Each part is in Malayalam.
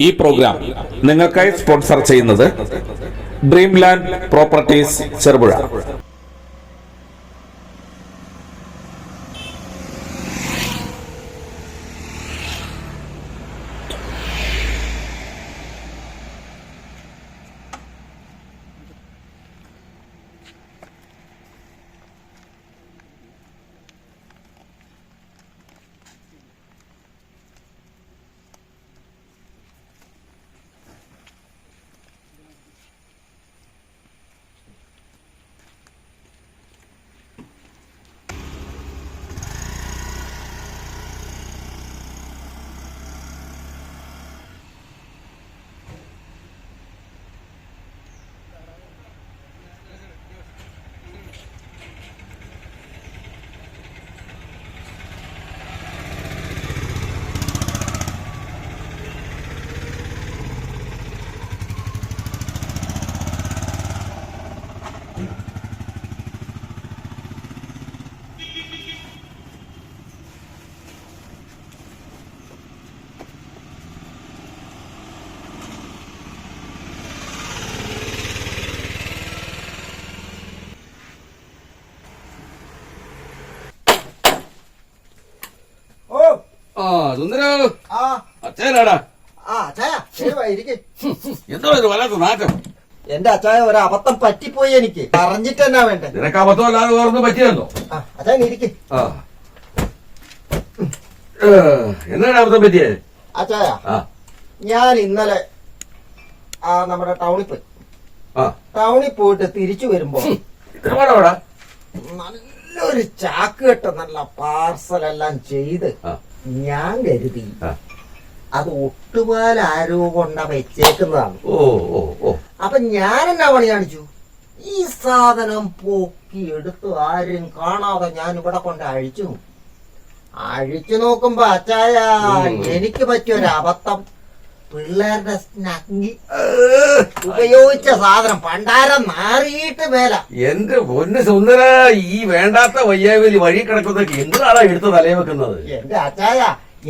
ഈ പ്രോഗ്രാം നിങ്ങൾക്കായി സ്പോൺസർ ചെയ്യുന്നത് ഡ്രീം ലാൻഡ് പ്രോപ്പർട്ടീസ് ചെറുപുഴ. എന്തോ ഒരു വല്ലാത്ത നാറ്റം. എന്റെ അച്ചായ ഒരു അബദ്ധം പറ്റിപ്പോയി, എനിക്ക് പറഞ്ഞിട്ട് എന്നാ വേണ്ടേ? നിനക്ക് അബദ്ധം അല്ലാതെ വേറൊന്നും പറ്റിയല്ലോ. അച്ചായൻ ഇരിക്കും. എന്താണ് അബദ്ധം പറ്റിയത്? അച്ചായ, ഞാൻ ഇന്നലെ നമ്മുടെ ടൗണിൽ പോയി. ടൗണിൽ പോയിട്ട് തിരിച്ചു വരുമ്പോ നല്ലൊരു ചാക്ക് കെട്ട നല്ല പാർസലെല്ലാം ചെയ്ത് ഞാൻ കരുതി അത് ഒട്ടുപാൽ ആരോ കൊണ്ട വെച്ചേക്കുന്നതാണ്. അപ്പൊ ഞാൻ എന്നാ പണി കാണിച്ചു, ഈ സാധനം പോക്കി എടുത്ത് ആരും കാണാതെ ഞാൻ ഇവിടെ കൊണ്ട് അഴിച്ചു നോക്കുമ്പോ അച്ചായ എനിക്ക് പറ്റിയൊരു അബദ്ധം. പിള്ളേരുടെ സ്നഗ്ഗി ഉപയോഗിച്ച സാധനം പണ്ടാരം മാറിയിട്ട് മേല. എന്റെ പൊന്ന് സുന്ദര, ഈ വേണ്ടാത്ത വയ്യാവലി വഴി കിടക്കുന്നതൊക്കെ എന്തിനാണ് എടുത്ത് തലയെ വെക്കുന്നത്? എന്റെ അച്ചായ,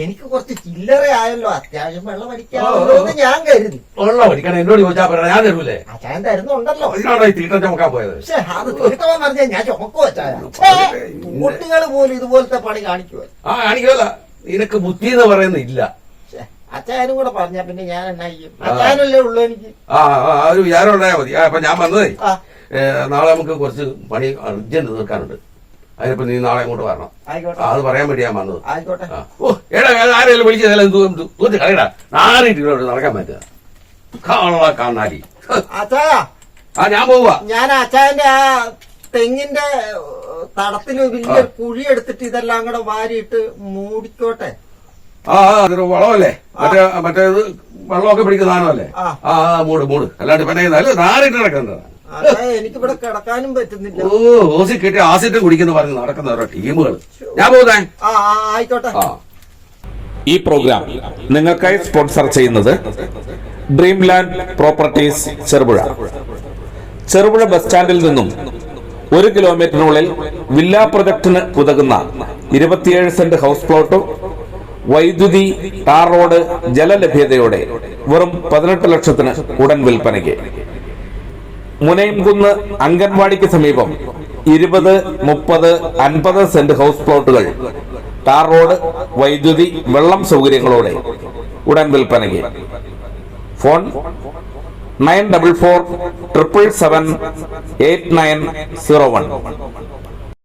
എനിക്ക് കുറച്ച് ചില്ലറ ആയല്ലോ, അത്യാവശ്യം വെള്ളം അടിക്കാമെന്ന് ഞാൻ കരുതി. വെള്ളം അടിക്കണം എന്നോട് ചോദിച്ചാ പറയാ, ഞാൻ തരൂലേ? അച്ചായൻ തരുന്നുണ്ടല്ലോ. തീട്ട ചുമക്കാൻ പോയത്. പക്ഷെ അത് തീർത്തമെന്ന് പറഞ്ഞാൽ ഞാൻ ചുമക്കോ അച്ചായ? കുട്ടികൾ പോലും ഇതുപോലത്തെ പണി കാണിക്കുവോ? കാണിക്കുമല്ല, നിനക്ക് ബുദ്ധി എന്ന് പറയുന്നില്ല. അച്ചായനും കൂടെ പറഞ്ഞാ പിന്നെ ഞാൻ എന്നാ ചെയ്യും? അച്ചായനല്ലേ ഉള്ളു എനിക്ക്. ഒരു വിചാരം ഉണ്ടായാ മതി. അപ്പൊ ഞാൻ വന്നതേ, നാളെ നമുക്ക് കുറച്ച് പണി അർജന്റ് തീർക്കാനുണ്ട്. അതിനിപ്പോ നീ നാളെ അങ്ങോട്ട് വരണം. അത് പറയാൻ വേണ്ടി ഞാൻ വന്നത്. ആയിക്കോട്ടെ. ആരെങ്കിലും വിളിച്ചതെല്ലാം തൂത്ത് കളയടാ. നാലിട്ട് നടക്കാൻ പറ്റുക കാണാരി. അച്ചായ, ഞാൻ പോവാ. ഞാൻ അച്ചായന്റെ ആ തെങ്ങിന്റെ തടത്തിന് വലിയ കുഴി എടുത്തിട്ട് ഇതെല്ലാം കൂടെ വാരിയിട്ട് മൂടിക്കോട്ടെ. അതൊരു വളമല്ലേ, മറ്റേത് വെള്ളമൊക്കെ പിടിക്കുന്ന സാധനമല്ലേ? മൂട് അല്ലാണ്ട് പിന്നെ നാലിട്ട് നടക്കുന്നത്. എനിക്കിവിടെ കിടക്കാനും പറ്റുന്നില്ല. ഓസി കിട്ടി ആസിഡ് കുടിക്കുന്ന പറഞ്ഞ് നടക്കുന്ന ഓരോ ടീമുകൾ. ഞാൻ പോകുന്നേ. ആയിക്കോട്ടെ. ഈ പ്രോഗ്രാം നിങ്ങൾക്കായി സ്പോൺസർ ചെയ്യുന്നത് dream land properties Cherupuzha. Cherupuzha bus സ്റ്റാൻഡിൽ നിന്നും 1 കിലോമീറ്ററിനുള്ളിൽ വില്ലാ പ്രൊജക്ടിന് ഉതകുന്ന 27 സെന്റ് ഹൗസ് പ്ലോട്ടും വൈദ്യുതി, ടാർ റോഡ്, ജലലഭ്യതയോടെ വെറും 18 ലക്ഷത്തിന് ഉടൻ വിൽപ്പനയ്ക്ക്. മുനയംകുന്ന് അംഗൻവാടിക്ക് സമീപം 20, 30, 50 സെന്റ് ഹൗസ് പ്ലോട്ടുകൾ ടാർ റോഡ്, വൈദ്യുതി, വെള്ളം സൗകര്യങ്ങളോടെ ഉടൻ വിൽപ്പനയ്ക്ക്. ഫോൺ 9447778901.